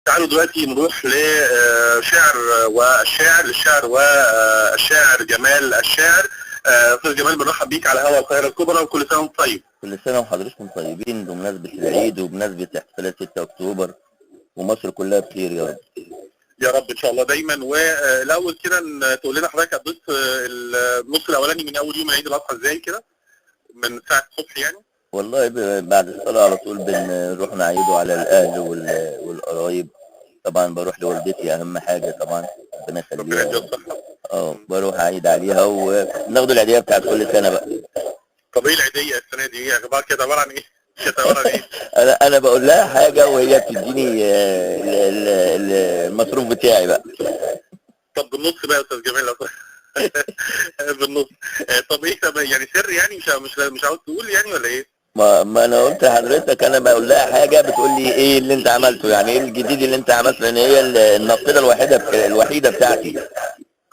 تعالوا دلوقتي نروح لشعر للشاعر والشاعر جمال الشاعر. استاذ جمال، بنرحب بيك على هوا القاهره الكبرى، وكل سنه وانت طيب. كل سنة وحضراتكم طيبين بمناسبة العيد وبمناسبة احتفالات 6 أكتوبر، ومصر كلها بخير يا رب. يا رب ان شاء الله دايما. والاول كده تقول لنا حضرتك قضيت النص الاولاني من اول يوم عيد الاضحى ازاي كده، من ساعه الصبح يعني؟ والله بعد الصلاة على طول بنروح نعيدوا على الأهل والقرايب. طبعا بروح لوالدتي أهم حاجة طبعا، ربنا ربنا يديها يخليها. الصحه. بروح أعيد عليها وناخدوا العيدية بتاعت كل سنة بقى. طب ايه العيديه السنه دي؟ ايه اخبار كده؟ عباره عن ايه؟ كانت عباره عن ايه؟ أنا بقول لها حاجة وهي بتديني المصروف بتاعي بقى. طب بالنص بقى يا استاذ جمال لو بالنص. طب ايه؟ طب يعني سر يعني، مش عاوز تقول يعني ولا ايه؟ ما انا قلت لحضرتك، انا بقول لها حاجه بتقول لي ايه اللي انت عملته، يعني ايه الجديد اللي انت عملته، لان هي النافذه الوحيده بتاعتي.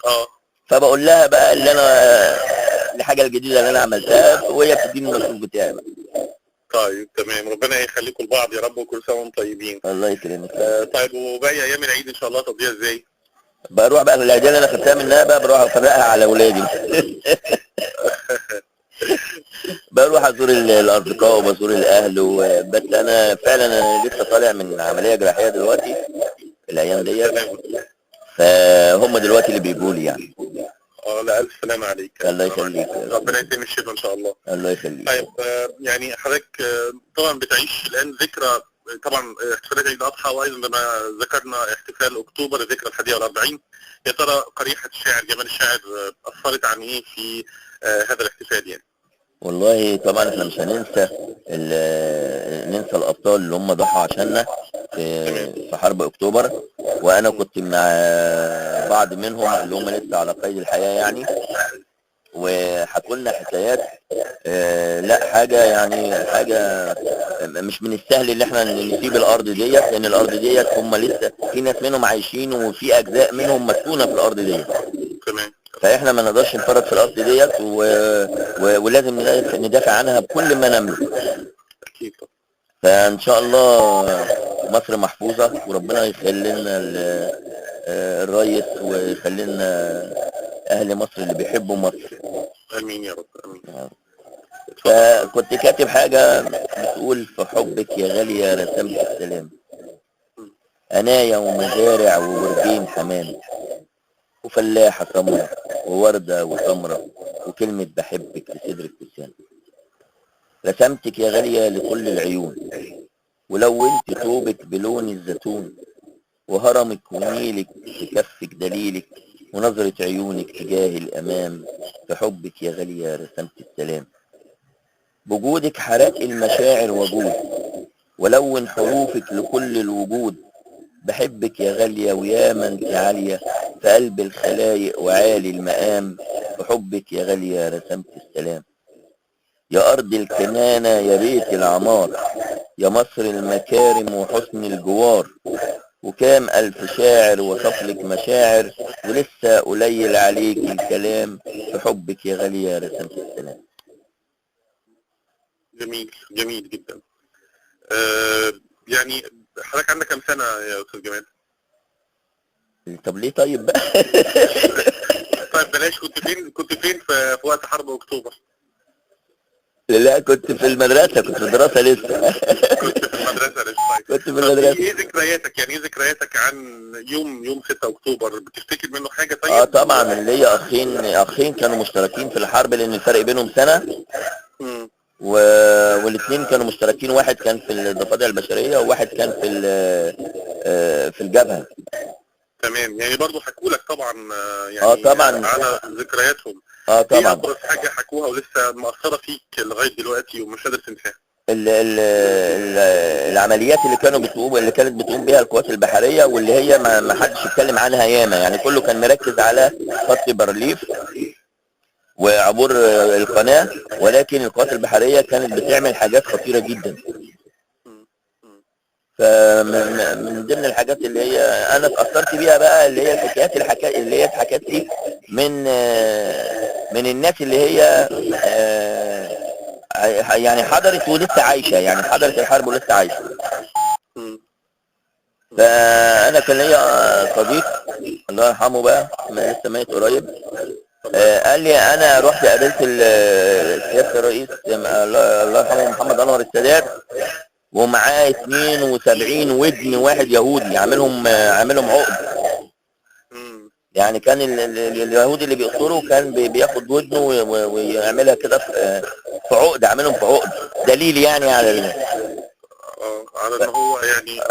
اه فبقول لها بقى اللي انا الحاجه الجديده اللي انا عملتها، وهي بتديني المصروف بتاعي بقى. طيب تمام، ربنا يخليكم لبعض يا رب، وكل سنه وانتم طيبين. الله يكرمك. طيب وباقي ايام العيد ان شاء الله تقضيها ازاي؟ بروح بقى العيديه اللي انا خدتها منها بقى، بروح افرقها على اولادي. بروح ازور الاصدقاء وبزور الاهل بس انا فعلا انا لسه طالع من عمليه جراحيه دلوقتي الايام ديت، فهم دلوقتي اللي بيجوا لي يعني. لا الف سلامه عليك. الله يخليك. ربنا يتم الشفاء ان شاء الله. الله يخليك. طيب يعني حضرتك طبعا بتعيش الان ذكرى طبعا احتفالات عيد الاضحى، وايضا لما ذكرنا احتفال اكتوبر الذكرى 41. يا ترى قريحه الشاعر جمال الشاعر اثرت عن ايه في هذا الاحتفال يعني؟ والله طبعا احنا مش هننسى ننسى الابطال اللي هم ضحوا عشاننا في حرب اكتوبر، وانا كنت مع بعض منهم اللي هم لسه على قيد الحياه يعني، وحكوا لنا حكايات. لا حاجه يعني حاجه مش من السهل ان احنا نسيب الارض ديت، لان الارض ديت هم لسه في ناس منهم عايشين، وفي اجزاء منهم مدفونه في الارض ديت. تمام. فاحنا ما نقدرش نفرط في الارض ديت ولازم ندافع عنها بكل ما نملك. اكيد. فان شاء الله مصر محفوظه، وربنا يخلي لنا الريس، ويخلي لنا اهل مصر اللي بيحبوا مصر. امين يا رب امين. فكنت كاتب حاجه بتقول: في حبك يا غاليه رسمت السلام، انايا ومزارع وبرجين حمام، وفلاحه سمرة ووردة وسمرة، وكلمة بحبك لصدرك وسام. رسمتك يا غالية لكل العيون، ولونت ثوبك بلون الزيتون، وهرمك ونيلك في كفك دليلك، ونظرة عيونك تجاه الأمام. في حبك يا غالية رسمت السلام، بوجودك حرق المشاعر وجود، ولون حروفك لكل الوجود. بحبك يا غالية ويا ما انت عالية في قلب الخلايق وعالي المقام. بحبك يا غالية رسمت السلام، يا أرض الكنانة يا بيت العمار، يا مصر المكارم وحسن الجوار. وكام ألف شاعر وصفلك مشاعر، ولسه قليل عليك الكلام. في حبك يا غالية رسمت السلام. جميل جميل جدا. يعني حضرتك عندك كام سنة يا أستاذ جمال؟ طب ليه طيب بقى؟ طيب بلاش، كنت فين في وقت حرب أكتوبر؟ لا كنت في المدرسة، كنت في الدراسة لسه. كنت في المدرسة لسه. كنت في طب المدرسة. ايه ذكرياتك؟ يعني ايه ذكرياتك عن يوم 6 أكتوبر؟ بتفتكر منه حاجة طيب؟ طبعا اللي هي اخين كانوا مشتركين في الحرب، لان الفرق بينهم سنة. امم والاثنين كانوا مشتركين، واحد كان في الضفادع البشرية، وواحد كان في الجبهة. تمام، يعني برضو حكوا لك طبعا يعني طبعا. على ذكرياتهم. ايه طبعا. ابرز حاجة حكوها ولسه مأثرة فيك لغاية دلوقتي ومش قادر تنساها؟ ال ال ال العمليات اللي كانت بتقوم بها القوات البحرية، واللي هي ما حدش يتكلم عنها ياما، يعني كله كان مركز على خط بارليف وعبور القناة، ولكن القوات البحرية كانت بتعمل حاجات خطيرة جدا. فمن ضمن الحاجات اللي هي انا اتأثرت بيها بقى، اللي هي الحكايات اللي هي اتحكت لي من الناس اللي هي يعني حضرت ولسه عايشة، يعني حضرت الحرب ولسه عايشة. فانا كان ليا صديق الله يرحمه بقى، ما لسه ميت قريب، قال لي انا رحت قابلت سياده الرئيس الله يرحمه محمد انور السادات، ومعاه 72 ودن واحد يهودي عاملهم عقد. يعني كان اليهودي اللي بيقصره كان بياخد ودنه ويعملها كده في عقد، عاملهم في عقد، دليل يعني على على ان هو يعني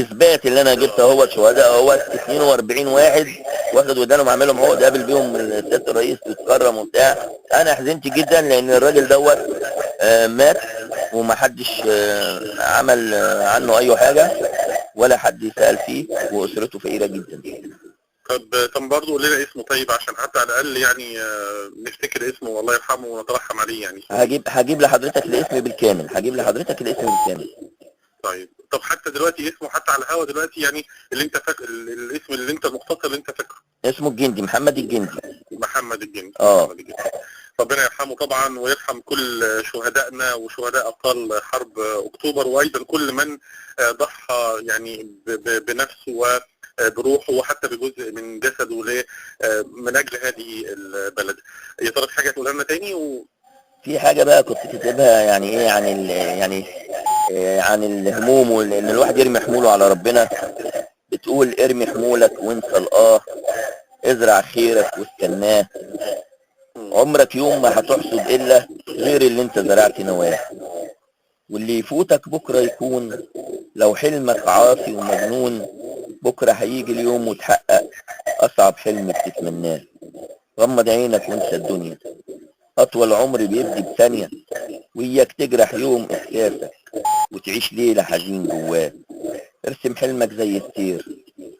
اثبات اللي انا جبت اهو شهداء اهو 42 واحد واخد ودانهم عاملهم عقد قابل بيهم سياده الرئيس واتكرم وبتاع. انا حزنت جدا لان الراجل دوت مات ومحدش عمل عنه اي حاجه ولا حد سأل فيه، واسرته فقيره جدا. طب برضه قول لنا اسمه طيب، عشان حتى على الاقل يعني نفتكر اسمه والله يرحمه ونترحم عليه يعني. هجيب لحضرتك الاسم بالكامل. طيب حتى دلوقتي اسمه حتى على الهوا دلوقتي يعني، اللي انت فاكر الاسم اللي انت المختصر اللي انت فاكره؟ اسمه الجندي، محمد الجندي. محمد الجندي. ربنا يرحمه طبعا ويرحم كل شهدائنا وشهداء ابطال حرب اكتوبر، وايضا كل من ضحى يعني بنفسه وبروحه وحتى بجزء من جسده من اجل هذه البلد. يا ترى في حاجه تقولها لنا تاني؟ في حاجه بقى كنت كاتبها يعني ايه عن الهموم، وان الواحد يرمي حموله على ربنا. بتقول ارمي حمولك وانسى ازرع خيرك واستناه، عمرك يوم ما هتحصد الا غير اللي انت زرعت نواه، واللي يفوتك بكره يكون لو حلمك عاصي ومجنون، بكره هيجي اليوم وتحقق اصعب حلم بتتمناه. غمض عينك وانسى الدنيا، اطول عمر بيبدي بثانيه، وياك تجرح يوم احساسك وتعيش ليله حزين جواه. ارسم حلمك زي السير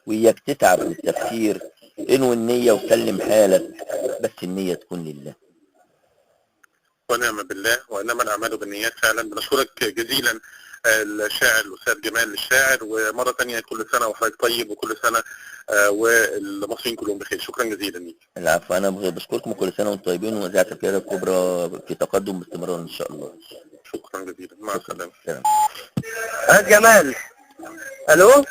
وياك تتعب من التفكير، انوي النيه وسلم حالك، بس النيه تكون لله. ونعم بالله وانما الاعمال بالنيات. فعلا بنشكرك جزيلا الشاعر الاستاذ جمال الشاعر، ومره ثانيه كل سنه وحضرتك طيب وكل سنه والمصريين كلهم بخير. شكرا جزيلا ليك. العفو، انا بشكركم وكل سنه وانتم طيبين، واذاعه القياده الكبرى في تقدم باستمرار ان شاء الله. شكرا جزيلا، مع السلامه. جمال. الو.